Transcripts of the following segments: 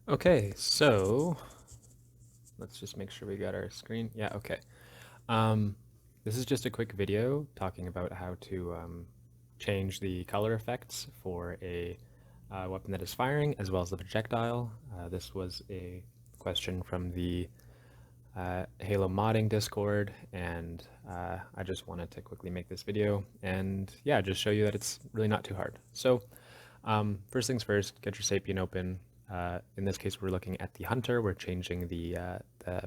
Okay, so let's just make sure we got our screen. Yeah, okay. Um, this is just a quick video talking about how to change the color effects for a weapon that is firing, as well as the projectile. This was a question from the Halo modding Discord, and I just wanted to quickly make this video and yeah, just show you that it's really not too hard. So first things first, get your Sapien open. In this case, we're looking at the Hunter. We're changing the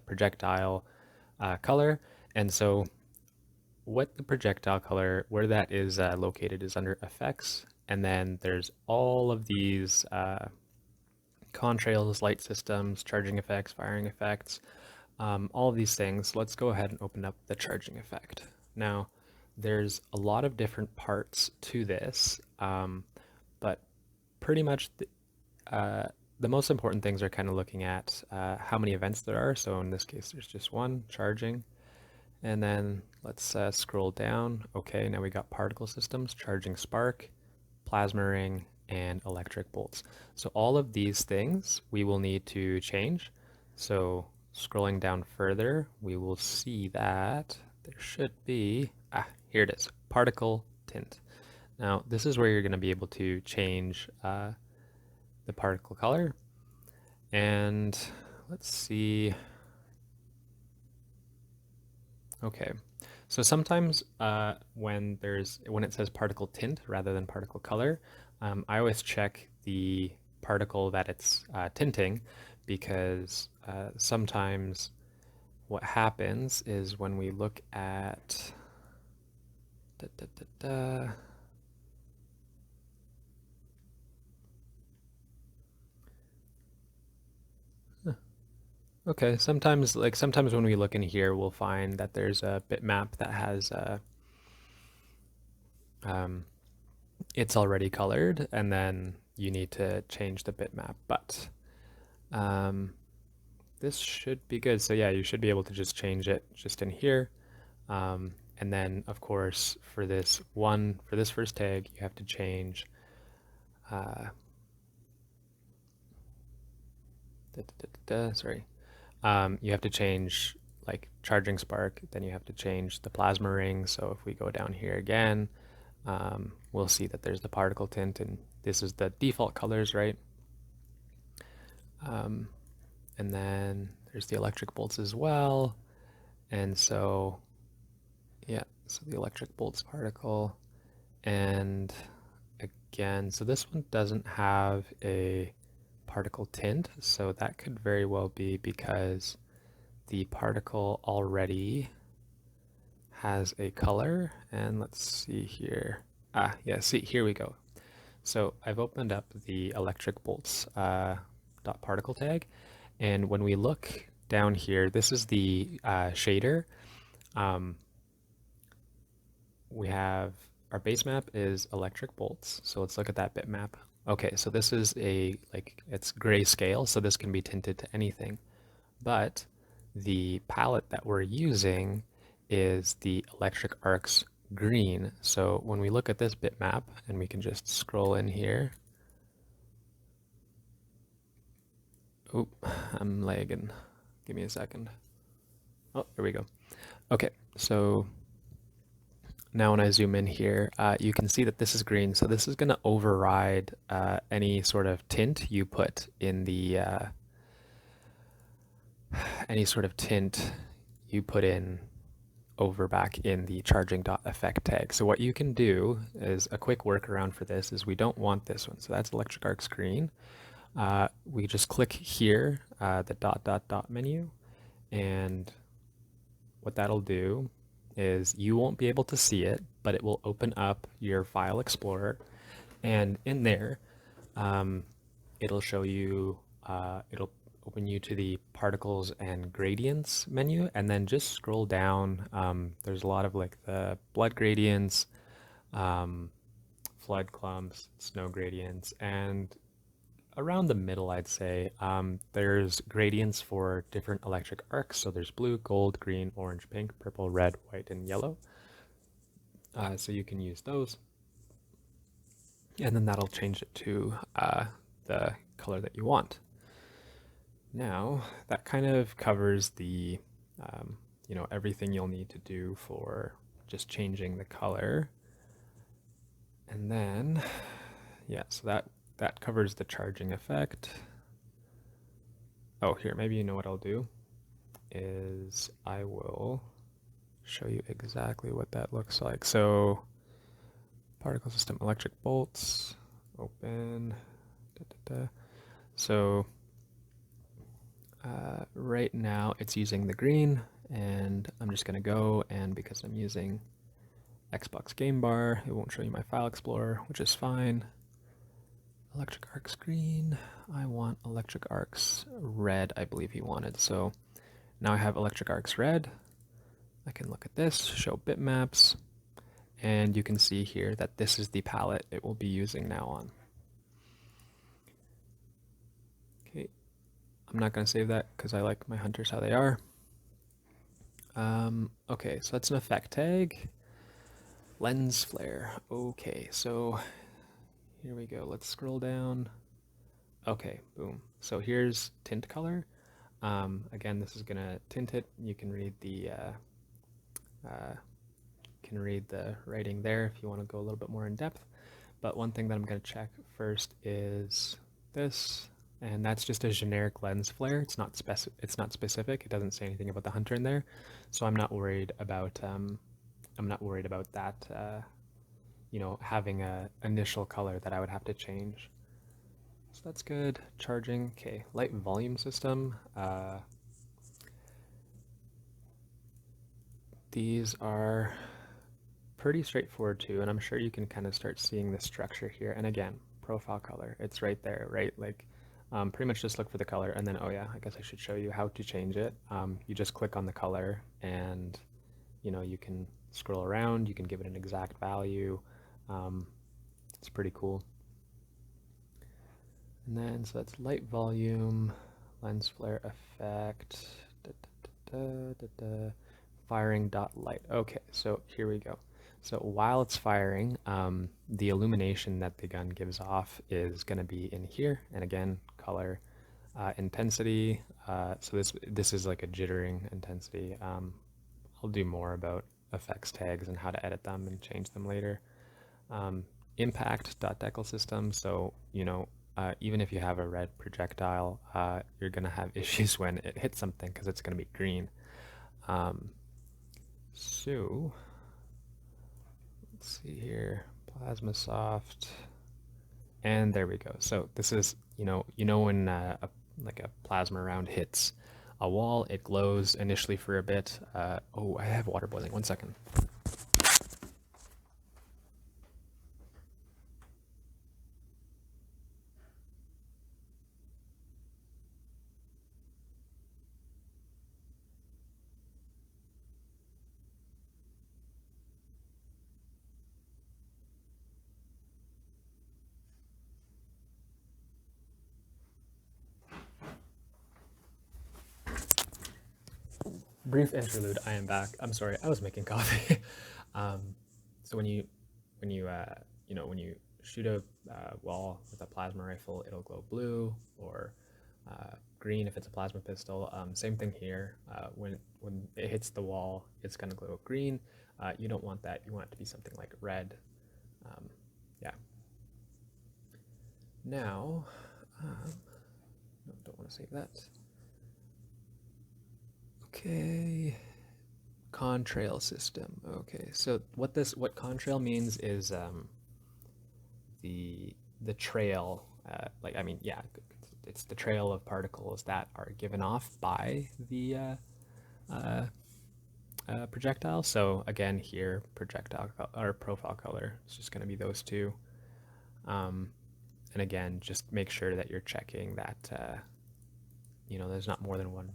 projectile color, and so what the projectile color, where that is located, is under Effects, and then there's all of these contrails, light systems, charging effects, firing effects, all of these things. Let's go ahead and open up the charging effect. Now, there's a lot of different parts to this, but pretty much the most important things are kind of looking at how many events there are. So in this case, there's just one, charging. And then let's scroll down. Okay, now we got particle systems, charging spark, plasma ring, and electric bolts. So all of these things we will need to change. So scrolling down further, we will see that there should be, here it is, particle tint. Now this is where you're going to be able to change the particle color. And let's see. Okay, so sometimes when it says particle tint rather than particle color, I always check the particle that it's tinting, because sometimes what happens is when we look at da, da, da, da, okay, sometimes when we look in here, we'll find that there's a bitmap that has it's already colored, and then you need to change the bitmap. But this should be good. So yeah, you should be able to just change it just in here. And then of course for this first tag, you have to change sorry. You have to change like charging spark, then you have to change the plasma ring. So if we go down here again, we'll see that there's the particle tint, and this is the default colors, right? And then there's the electric bolts as well. And so, yeah, so the electric bolts particle. And again, so this one doesn't have a particle tint, so that could very well be because the particle already has a color. And let's see here. Yeah, see, here we go. So I've opened up the electric bolts dot particle tag, and when we look down here, this is the shader. We have our base map is electric bolts. So let's look at that bitmap. Okay, so this is it's grayscale, so this can be tinted to anything. But the palette that we're using is the electric arcs green. So when we look at this bitmap, and we can just scroll in here. Oop, I'm lagging. Give me a second. Oh, there we go. Okay, so now when I zoom in here, you can see that this is green. So this is going to override any sort of tint you put in the over back in the charging.effect tag. So what you can do is a quick workaround for this is we don't want this one. So that's electric arc screen. We just click here, the dot dot dot menu, and what that'll do is you won't be able to see it, but it will open up your file explorer, and in there it'll show you, it'll open you to the particles and gradients menu, and then just scroll down. There's a lot of like the blood gradients, flood clumps, snow gradients, and around the middle, I'd say, there's gradients for different electric arcs. So there's blue, gold, green, orange, pink, purple, red, white, and yellow. So you can use those. And then that'll change it to the color that you want. Now, that kind of covers the, everything you'll need to do for just changing the color. And then, yeah, so that covers the charging effect. Oh, here, maybe you know what I'll do is I will show you exactly what that looks like. So, particle system electric bolts, open. Da, da, da. So, right now it's using the green, and I'm just going to go, and because I'm using Xbox Game Bar, it won't show you my file explorer, which is fine. Electric arcs green. I want electric arcs red, I believe he wanted. So now I have electric arcs red. I can look at this, show bitmaps, and you can see here that this is the palette it will be using now on. Okay, I'm not going to save that because I like my hunters how they are. Okay, so that's an effect tag. Lens flare. Okay, so here we go. Let's scroll down. Okay, boom. So here's tint color. Again, this is gonna tint it. You can read the writing there if you want to go a little bit more in depth. But one thing that I'm gonna check first is this, and that's just a generic lens flare. It's not specific. It doesn't say anything about the hunter in there, so I'm not worried about that. Having a initial color that I would have to change. So that's good. Charging. Okay, light volume system. These are pretty straightforward too, and I'm sure you can kind of start seeing the structure here. And again, profile color, it's right there, right? Like, pretty much just look for the color, and then, oh yeah, I guess I should show you how to change it. You just click on the color, and you can scroll around, you can give it an exact value. It's pretty cool. And then, so that's light volume, lens flare effect, da, da, da, da, da, firing dot light. Okay, so here we go. So while it's firing, the illumination that the gun gives off is going to be in here. And again, color, intensity. So this is like a jittering intensity. I'll do more about effects tags and how to edit them and change them later. Impact.decal system. So, even if you have a red projectile, you're going to have issues when it hits something because it's going to be green. So, let's see here. Plasma soft. And there we go. So this is, when like a plasma round hits a wall, it glows initially for a bit. Oh, I have water boiling. 1 second. Brief interlude. I am back. I'm sorry. I was making coffee. um, so when you shoot a wall with a plasma rifle, it'll glow blue or green if it's a plasma pistol. Same thing here. When it hits the wall, it's gonna glow green. You don't want that. You want it to be something like red. Yeah. Now, no, don't want to save that. Okay. Contrail system. Okay, so what contrail means is the trail. Yeah, it's the trail of particles that are given off by the projectile. So again, here projectile or profile color is just going to be those two. And again, just make sure that you're checking that there's not more than one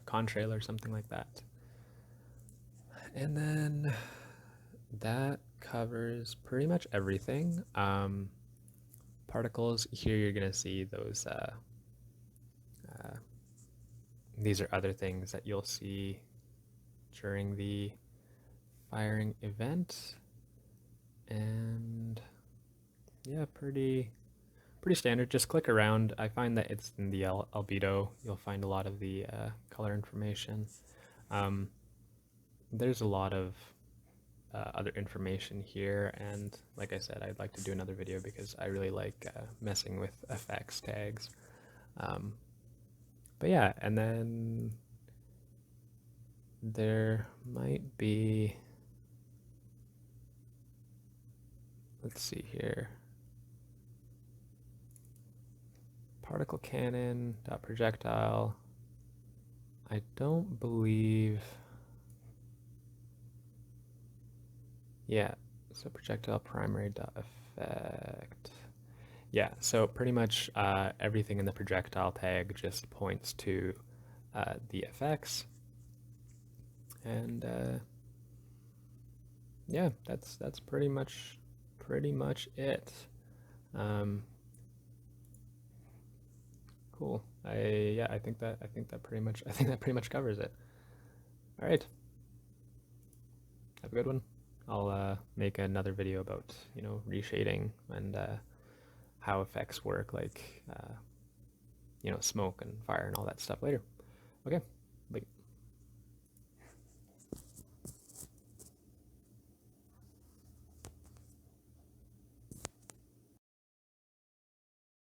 contrail or something like that. And then that covers pretty much everything. Particles, here you're going to see those, these are other things that you'll see during the firing event. And yeah, pretty pretty standard. Just click around. I find that it's in the albedo. You'll find a lot of the color information. Um, there's a lot of other information here, and like I said, I'd like to do another video because I really like messing with effects tags. Um, but yeah, and then there might be, let's see here, particle cannon, dot projectile. I don't believe, yeah, so projectile primary dot effect. Yeah, so pretty much everything in the projectile tag just points to the effects, and yeah, that's pretty much it. Um, cool. I think that pretty much covers it. All right, have a good one. I'll make another video about reshading and how effects work, like smoke and fire and all that stuff later. Okay.